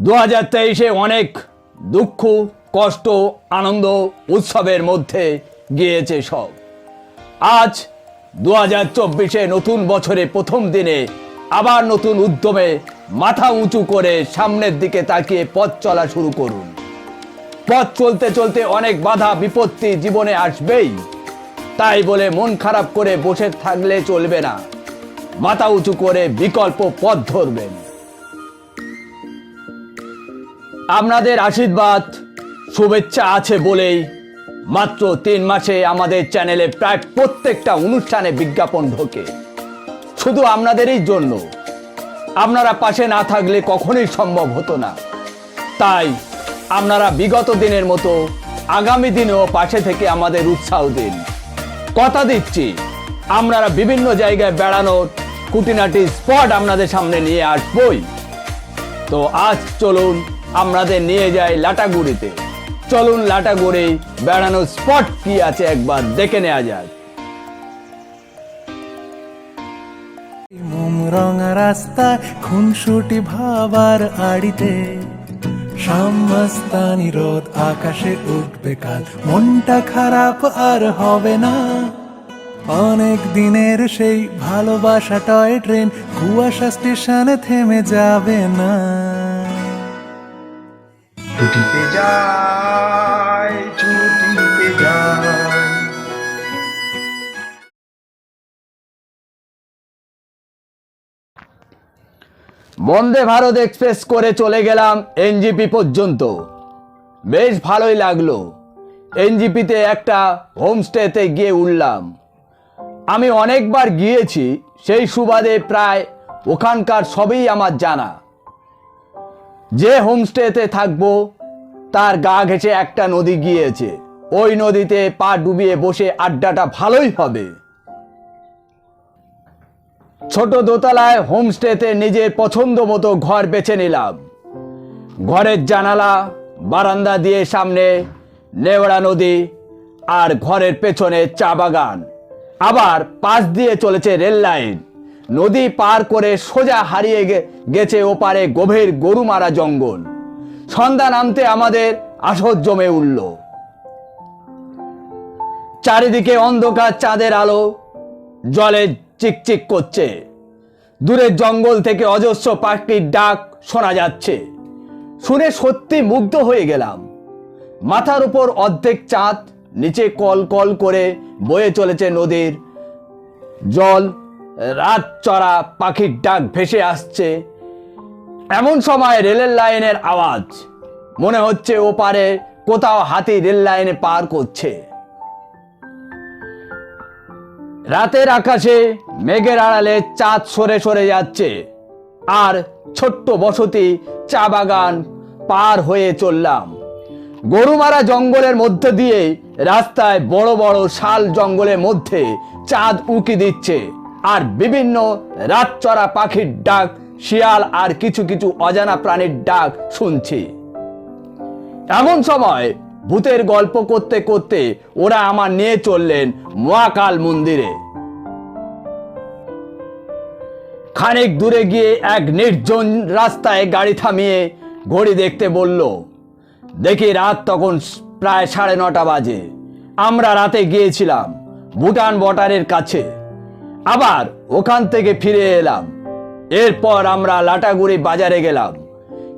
2023-এ অনেক দুঃখ, কষ্ট, আনন্দ, উৎসবের মধ্যে গিয়েছে সব। আজ 2024-এ নতুন বছরে প্রথম দিনে আবার নতুন উদ্যমে মাথা উঁচু করে সামনের দিকে তাকিয়ে পথ চলা শুরু করুন। পথ চলতে চলতে অনেক বাধা বিপত্তি জীবনে আসবেই, তাই বলে মন খারাপ করে বসে থাকলে চলবে না। মাথা উঁচু করে বিকল্প পথ ধরবেন। আপনাদের আশীর্বাদ শুভেচ্ছা আছে বলেই মাত্র 3 মাসে আমাদের চ্যানেলে প্রায় প্রত্যেকটা অনুষ্ঠানে বিজ্ঞাপন ঢোকে, শুধু আপনাদেরই জন্য। আপনারা পাশে না থাকলে কখনোই সম্ভব হতো না। তাই আপনারা বিগত দিনের মতো আগামী দিনেও পাশে থেকে আমাদের উৎসাহ দিন। কথা দিচ্ছি, আপনারা বিভিন্ন জায়গায় বেড়ানোর খুঁটিনাটি স্পট আপনাদের সামনে নিয়ে আসবই। তো আজ চলুন আপনাদের নিয়ে যাই লাটাগুড়িতে। চলুন লাটাগুড়ি বেড়ানোর স্পট কি আছে একবার দেখে নেওয়া যাক। মোম রঙা রাস্তায় খুনসুটি ভাবার আড়িতে শামস্তানি রোদ আকাশে উঠবে কাল, মনটা খারাপ আর হবে না। অনেক দিনের সেই ভালোবাসা টয় ট্রেন কুয়াশা স্টেশনে থেমে যাবে না। ছুটিতে যাই, ছুটিতে যাই। বন্দে ভারত এক্সপ্রেস করে চলে গেলাম এনজিপি পর্যন্ত। বেশ ভালোই লাগলো। এনজিপিতে একটা হোমস্টেতে গিয়ে উঠলাম। আমি অনেকবার গিয়েছি, সেই সুবাদে প্রায় ওখানকার সবই আমার জানা। যে হোমস্টেতে থাকবো তার গা ঘেঁষে একটা নদী গিয়েছে। ওই নদীতে পা ডুবিয়ে বসে আড্ডাটা ভালোই হবে। ছোট দোতলায় হোমস্টেতে নিজের পছন্দ মতো ঘর বেছে নিলাম। ঘরের জানালা বারান্দা দিয়ে সামনে নেওড়া নদী আর ঘরের পেছনে চা বাগান, আবার পাশ দিয়ে চলেছে রেল লাইন। নদী পার করে সোজা হারিয়ে গেছে ওপারে গভীর গরুমারা জঙ্গল। সন্ধ্যা নামতে আমাদের আসর জমে উঠল। চারিদিকে অন্ধকার, চাঁদের আলো জলে চিকচিক করছে। দূরের জঙ্গল থেকে অজস্র পাখির ডাক শোনা যাচ্ছে। শুনে সত্যি মুগ্ধ হয়ে গেলাম। মাথার উপর অর্ধেক চাঁদ, নিচে কল কল করে বয়ে চলেছে নদীর জল। রাত চড়া পাখির ডাক ভেসে আসছে। এমন সময় রেলের লাইনের আওয়াজ। মনে হচ্ছে ওপারে কোথাও হাতি রেল লাইনে পার করছে। রাতের আকাশে মেঘের আড়ালে চাঁদ সরে সরে যাচ্ছে। আর ছোট্ট বসতি চা বাগান পার হয়ে চললাম। গরুমারা জঙ্গলের মধ্যে দিয়ে রাস্তায় বড় বড় শাল জঙ্গলের মধ্যে চাঁদ উঁকি দিচ্ছে। আর বিভিন্ন রাত চড়া পাখির ডাক, শিয়াল আর কিছু কিছু অজানা প্রাণীর ডাক শুনছি। এমন সময় ভূতের গল্প করতে করতে ওরা আমার নিয়ে চললেন মহাকাল মন্দিরে। খানিক দূরে গিয়ে এক নির্জন রাস্তায় গাড়ি থামিয়ে ঘড়ি দেখতে বলল। দেখি রাত তখন প্রায় 9:30 বাজে। আমরা রাতে গিয়েছিলাম ভুটান বর্ডারের কাছে, আবার ওখান থেকে ফিরে এলাম। এরপর আমরা লাটাগুড়ি বাজারে গেলাম।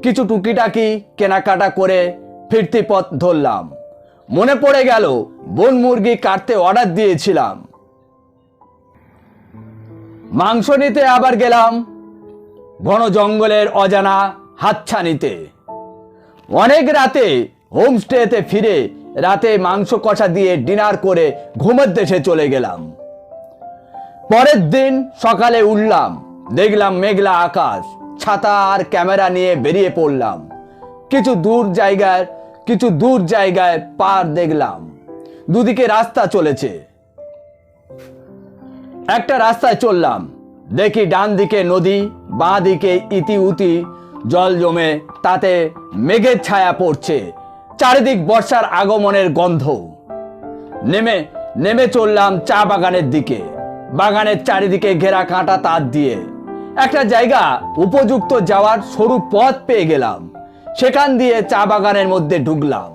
কিছু টুকিটাকি কেনাকাটা করে ফিরতি পথ ধরলাম। মনে পড়ে গেল বন মুরগি কাটতে অর্ডার দিয়েছিলাম। মাংস নিতে আবার গেলাম ঘন জঙ্গলের অজানা হাতছানিতে। অনেক রাতে হোমস্টেতে ফিরে রাতে মাংস কষা দিয়ে ডিনার করে ঘুমের দেশে চলে গেলাম। পরের দিন সকালে উঠলাম, দেখলাম মেঘলা আকাশ। ছাতা আর ক্যামেরা নিয়ে বেরিয়ে পড়লাম। কিছু দূর জায়গায় পার দেখলাম। দুদিকে রাস্তা চলেছে। একটা রাস্তায় চললাম, দেখি ডান দিকে নদী, বাঁ দিকে ইতি উতি জল জমে তাতে মেঘের ছায়া পড়ছে। চারিদিক বর্ষার আগমনের গন্ধ। নেমে চললাম চা বাগানের দিকে। বাগানের চারিদিকে ঘেরা কাঁটা তার দিয়ে একটা জায়গা উপযুক্ত যাওয়ার সরু পথ পেয়ে গেলাম। সেখান দিয়ে চা বাগানের মধ্যে ঢুকলাম।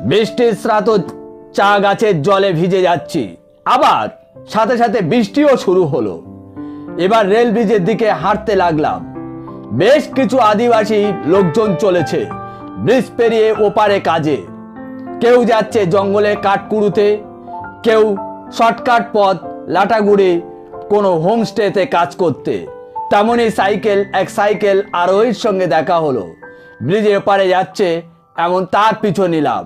বৃষ্টির স্রাত চা গাছের জলে ভিজে যাচ্ছি, আবার সাথে সাথে বৃষ্টিও শুরু হলো। এবার রেল ব্রিজের দিকে হাঁটতে লাগলাম। বেশ কিছু আদিবাসী লোকজন চলেছে ব্রিজ পেরিয়ে ওপারে কাজে। কেউ যাচ্ছে জঙ্গলে কাঠ কুড়ুতে, কেউ শর্টকাট পথ লাটাগুড়ি কোনো হোমস্টেতে কাজ করতে। তেমনই এক সাইকেল আরোহীর সঙ্গে দেখা হলো। ব্রিজের ওপারে যাচ্ছে, এমন তার পিছু নিলাম।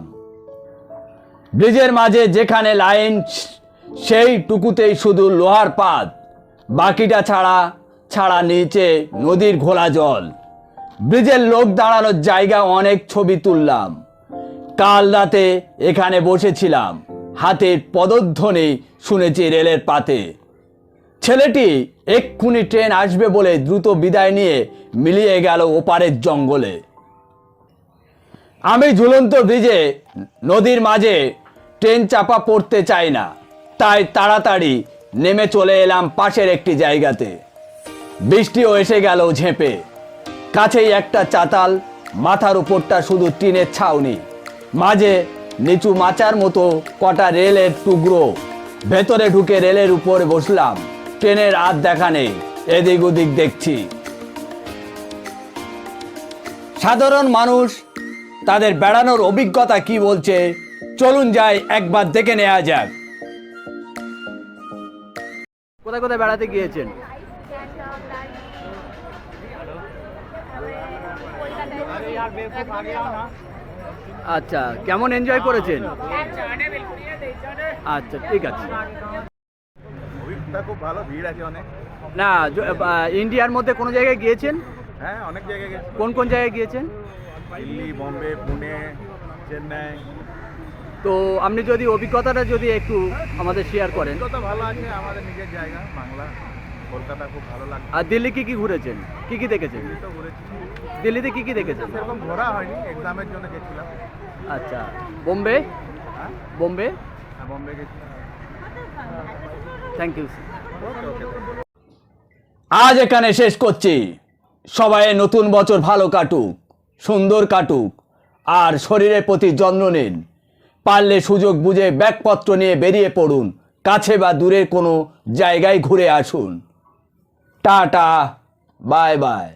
ব্রিজের মাঝে যেখানে লাইন সেইটুকুতেই শুধু লোহার পাত, বাকিটা ছাড়া নিচে নদীর ঘোলা জল। ব্রিজের লোক দাঁড়ানোর জায়গা অনেক ছবি তুললাম। কাল রাতে এখানে বসেছিলাম, হাতের পদধ্বনি শুনেছি রেলের পাতে। ছেলেটি এক্ষুনি ট্রেন আসবে বলে দ্রুত বিদায় নিয়ে মিলিয়ে গেল ওপারের জঙ্গলে। আমি ঝুলন্ত ব্রিজে নদীর মাঝে ট্রেন চাপা পড়তে চাই না, তাই তাড়াতাড়ি নেমে চলে এলাম পাশের একটি জায়গাতে। বৃষ্টিও এসে গেল ঝেঁপে। কাছেই একটা চাতাল, মাথার উপরটা শুধু টিনের ছাউনি, মাঝে নিচু মাচার মতো কটা রেলের টুকরো। ভেতরে ঢুকে রেলের উপরে বসলাম। ট্রেনের আর দেখা নেই, এদিক ওদিক দেখছি। সাধারণ মানুষ তাদের বেড়ানোর অভিজ্ঞতা কি বলছে, চলুন যাই একবার দেখে নেওয়া যাক। কোথায় কোথায় বেড়াতে গিয়েছেন? আচ্ছা, কেমন এনজয় করেছেন? আচ্ছা, ঠিক আছে। খুব ভালো, ভিড় আছে অনেক। না, ইন্ডিয়ার মধ্যে কোনো জায়গায় গিয়েছেন? হ্যাঁ, অনেক জায়গায় গেছি। কোন কোন জায়গায় গিয়েছেন? দিল্লি, বোম্বে, পুনে, চেন্নাই। তো আপনি যদি অভিজ্ঞতাটা যদি একটু আমাদের শেয়ার করেন। অভিজ্ঞতা ভালো আছে, আমাদের নিজের জায়গা বাংলা, কলকাতা খুব ভালো লাগে। আর দিল্লি কি কি ঘুরেছেন, কি কি দেখেছেন? দিল্লি তো ঘুরেছি, দিল্লিতে কি কি দেখেছেন? সেরকম ঘোরা হয়নি, এক্সামের জন্য গেছিলাম। আচ্ছা, বোম্বে? হ্যাঁ, বোম্বে? হ্যাঁ, বোম্বে গেছিলাম। Thank you. Okay okay. আজ এখানে শেষ করছি। সবাই নতুন বছর ভালো কাটুক, সুন্দর কাটুক, আর শরীরের প্রতি যত্ন নিন। পারলে সুযোগ বুঝে ব্যাগপত্র নিয়ে বেরিয়ে পড়ুন, কাছে বা দূরের কোনো জায়গায় ঘুরে আসুন। Tata, bye bye.